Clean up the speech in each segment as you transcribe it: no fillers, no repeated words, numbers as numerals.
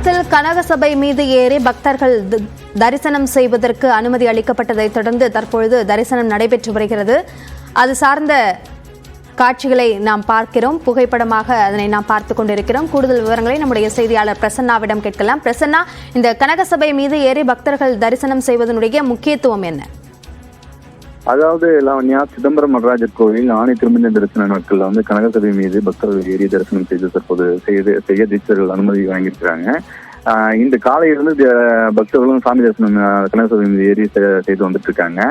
சிதம்பரத்தில் கனகசபை மீது ஏறி பக்தர்கள் தரிசனம் செய்வதற்கு அனுமதி அளிக்கப்பட்டதை தொடர்ந்து தற்பொழுது தரிசனம் நடைபெற்று வருகிறது. அது சார்ந்த காட்சிகளை நாம் பார்க்கிறோம், புகைப்படமாக அதனை நாம் பார்த்து கொண்டிருக்கிறோம். கூடுதல் விவரங்களை நம்முடைய செய்தியாளர் பிரசன்னாவிடம் கேட்கலாம். பிரசன்னா, இந்த கனகசபை மீது ஏறி பக்தர்கள் தரிசனம் செய்வதனுடைய முக்கியத்துவம் என்ன? அதாவது லாவண்யா, சிதம்பரம் நடராஜர் கோவில் ஆணை திருமண தரிசன நாட்கள்ல கனகசபை மீது பக்தர்கள் ஏறி தரிசனம் செய்து தற்போது செய்ய தீட்சர்கள் அனுமதி வாங்கியிருக்கிறாங்க. இந்த காலையிலிருந்து பக்தர்களும் சாமி தரிசனம் கனகசபை மீது ஏறி செய்து வந்துட்டு இருக்காங்க.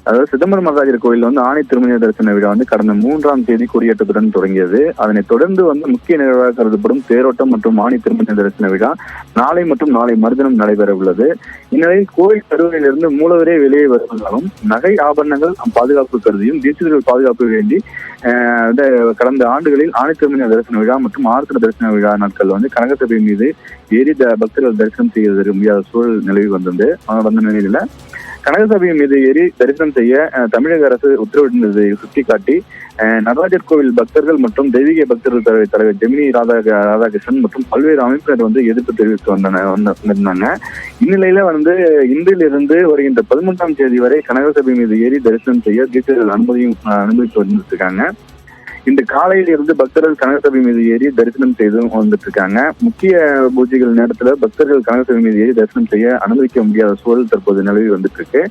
அதாவது சிதம்பரம் நடராஜர் கோவில் ஆணை திருமண தரிசன விழா கடந்த 3ஆம் தேதி கொடியேற்றத்துடன் தொடங்கியது. அதனைத் தொடர்ந்து முக்கிய நிகழ்வாக கருதப்படும் தேரோட்டம் மற்றும் ஆணை திருமண தரிசன விழா நாளை மற்றும் நாளை மறுதினம் நடைபெற உள்ளது. இந்நிலையில் கோயில் கருவறையிலிருந்து மூலவரே வெளியே வருவதாலும் நகை ஆபரணங்கள் பாதுகாப்பு கருதியும் தீட்சிதர்கள் பாதுகாப்பு வேண்டி கடந்த ஆண்டுகளில் ஆணை திருமண தரிசன விழா மற்றும் ஆர்த்தன தரிசன விழா நாட்கள் கனகசபை மீது ஏறி பக்தர்கள் தரிசனம் செய்ய முடியாத சூழல் நிலவி வந்த நிலையில கனகசபை மீது ஏறி தரிசனம் செய்ய தமிழக அரசு உத்தரவிட்டிருந்ததை சுட்டிக்காட்டி நடராஜர் கோவில் பக்தர்கள் மற்றும் தெய்வீக பக்தர்கள் தலைவர் ஜெமினி ராதாகிருஷ்ணன் மற்றும் பல்வேறு அமைப்பினர் எதிர்ப்பு தெரிவித்து வந்திருந்தாங்க. இந்நிலையில இன்றிலிருந்து வருகின்ற 13ஆம் தேதி வரை கனகசபை மீது ஏறி தரிசனம் செய்ய தீட்சர்கள் அனுமதித்து வந்துருக்காங்க. இந்த காலையில் இருந்து பக்தர்கள் கனகசபை மீது ஏறி தரிசனம் செய்து வந்துட்டு இருக்காங்க. முக்கிய பூஜைகள் நேரத்துல பக்தர்கள் கனகசபை மீது ஏறி தரிசனம் செய்ய அனுமதிக்க முடியாத சூழல் தற்போது நிலவி வந்துட்டு இருக்கு.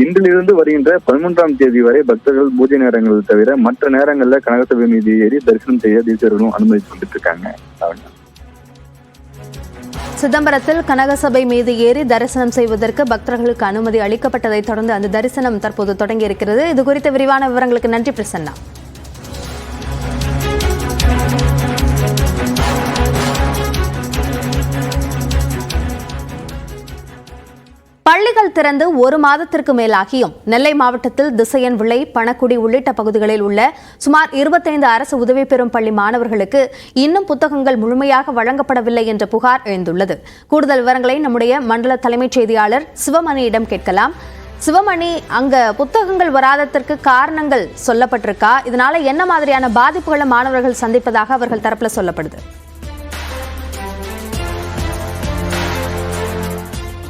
இன்றிலிருந்து வருகின்ற 13ஆம் தேதி வரை பக்தர்கள் பூஜை நேரங்கள் தவிர மற்ற நேரங்கள்ல கனகசபை மீது ஏறி தரிசனம் செய்ய தீட்சர்களும் அனுமதித்து வந்துட்டு இருக்காங்க. சிதம்பரத்தில் கனகசபை மீது ஏறி தரிசனம் செய்வதற்கு பக்தர்களுக்கு அனுமதி அளிக்கப்பட்டதை தொடர்ந்து அந்த தரிசனம் தற்போது தொடங்கி இருக்கிறது. இது குறித்த விரிவான விவரங்களுக்கு நன்றி பிரசன்னா. பள்ளிகள் திறந்து 1 மாதத்திற்கு மேலாகியும் நெல்லை மாவட்டத்தில் திசையன் விளை, பணக்குடி உள்ளிட்ட பகுதிகளில் உள்ள சுமார் 25 அரசு உதவி பெறும் பள்ளி மாணவர்களுக்கு இன்னும் புத்தகங்கள் முழுமையாக வழங்கப்படவில்லை என்ற புகார் எழுந்துள்ளது. கூடுதல் விவரங்களை நம்முடைய மண்டல தலைமைச் செய்தியாளர் சிவமணியிடம் கேட்கலாம். சிவமணி, அங்க புத்தகங்கள் வராததற்கு காரணங்கள் சொல்லப்பட்டிருக்கா? இதனால என்ன மாதிரியான பாதிப்புகளை மாணவர்கள் சந்திப்பதாக அவர்கள் தரப்புல சொல்லப்படுது?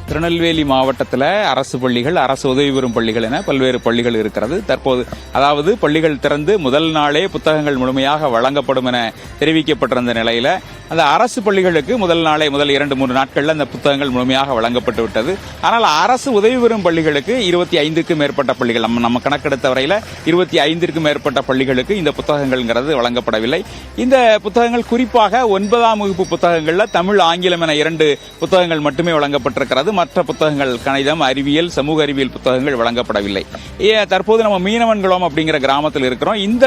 திருநெல்வேலி மாவட்டத்தில் அரசு பள்ளிகள், அரசு உதவி பெறும் பள்ளிகள் என பல்வேறு பள்ளிகள் இருக்கிறது. தற்போது அதாவது பள்ளிகள் திறந்து முதல் நாளே புத்தகங்கள் முழுமையாக வழங்கப்படும் என தெரிவிக்கப்பட்டிருந்த நிலையில அந்த அரசு பள்ளிகளுக்கு முதல் 2-3 நாட்கள்ல அந்த புத்தகங்கள் முழுமையாக வழங்கப்பட்டு விட்டது. ஆனால் அரசு உதவி பெறும் பள்ளிகளுக்கு 25க்கும் மேற்பட்ட பள்ளிகள், நம்ம கணக்கெடுத்த வரையில 25க்கும் மேற்பட்ட பள்ளிகளுக்கு இந்த புத்தகங்கள்ங்கிறது வழங்கப்படவில்லை. இந்த புத்தகங்கள் குறிப்பாக 9ஆம் வகுப்பு புத்தகங்கள்ல தமிழ், ஆங்கிலம் என 2 புத்தகங்கள் மட்டுமே வழங்கப்பட்டிருக்கிறது. மற்ற புத்தகங்கள் கணிதம், அறிவியல், சமூக அறிவியல் புத்தகங்கள் வழங்கப்படவில்லை. தற்போது நம்ம மீனவன்குளம் அப்படிங்கிற கிராமத்தில் இருக்கிறோம். இந்த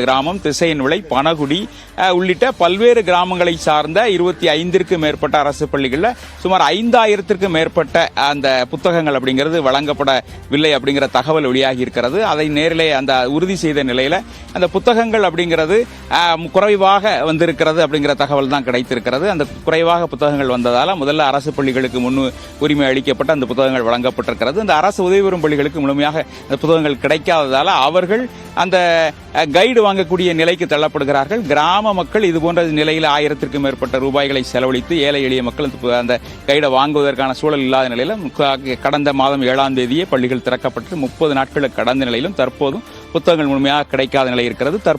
கிராமம் திசையன் விளை, பணகுடி உள்ளிட்ட பல்வேறு கிராமங்களை சார்ந்த 25க்கும் மேற்பட்ட அரசு பள்ளிகள்ல சுமார் 5000த்திற்கும் மேற்பட்ட அந்த புத்தகங்கள் அப்படிங்கிறது வழங்கப்படவில்லை அப்படிங்கிற தகவல் வெளியாகி இருக்கிறது. அதை நேரிலே அந்த உறுதி செய்த நிலையில அந்த புத்தகங்கள் அப்படிங்கிறது குறைவாக வந்திருக்கிறது அப்படிங்கிற தகவல் தான் கிடைத்திருக்கிறது. அந்த குறைவாக புத்தகங்கள் வந்ததால முதல்ல அரசு பள்ளிகளுக்கு உரிமை அளிக்கப்பட்ட அந்த புத்தகங்கள் வழங்கப்பட்டிருக்கிறது. அந்த அரசு உதவி பெறும் பள்ளிகளுக்கு முழுமையாக அந்த புத்தகங்கள் கிடைக்காததால அவர்கள் அந்த கைடு வாங்கக்கூடிய நிலைக்கு தள்ளப்படுகிறார்கள். கிராம மக்கள் இதுபோன்ற நிலையில் 1000த்திற்கும் மேற்பட்ட ரூபாய்களை செலவழித்து ஏழை எளிய மக்கள் அந்த கைடை வாங்குவதற்கான சூழல் இல்லாத நிலையிலும் கடந்த மாதம் 7ஆம் தேதியே பள்ளிகள் திறக்கப்பட்டு 30 நாட்களுக்கு கடந்த நிலையிலும் தற்போதும் புத்தகங்கள் முழுமையாக கிடைக்காத நிலை இருக்கிறது.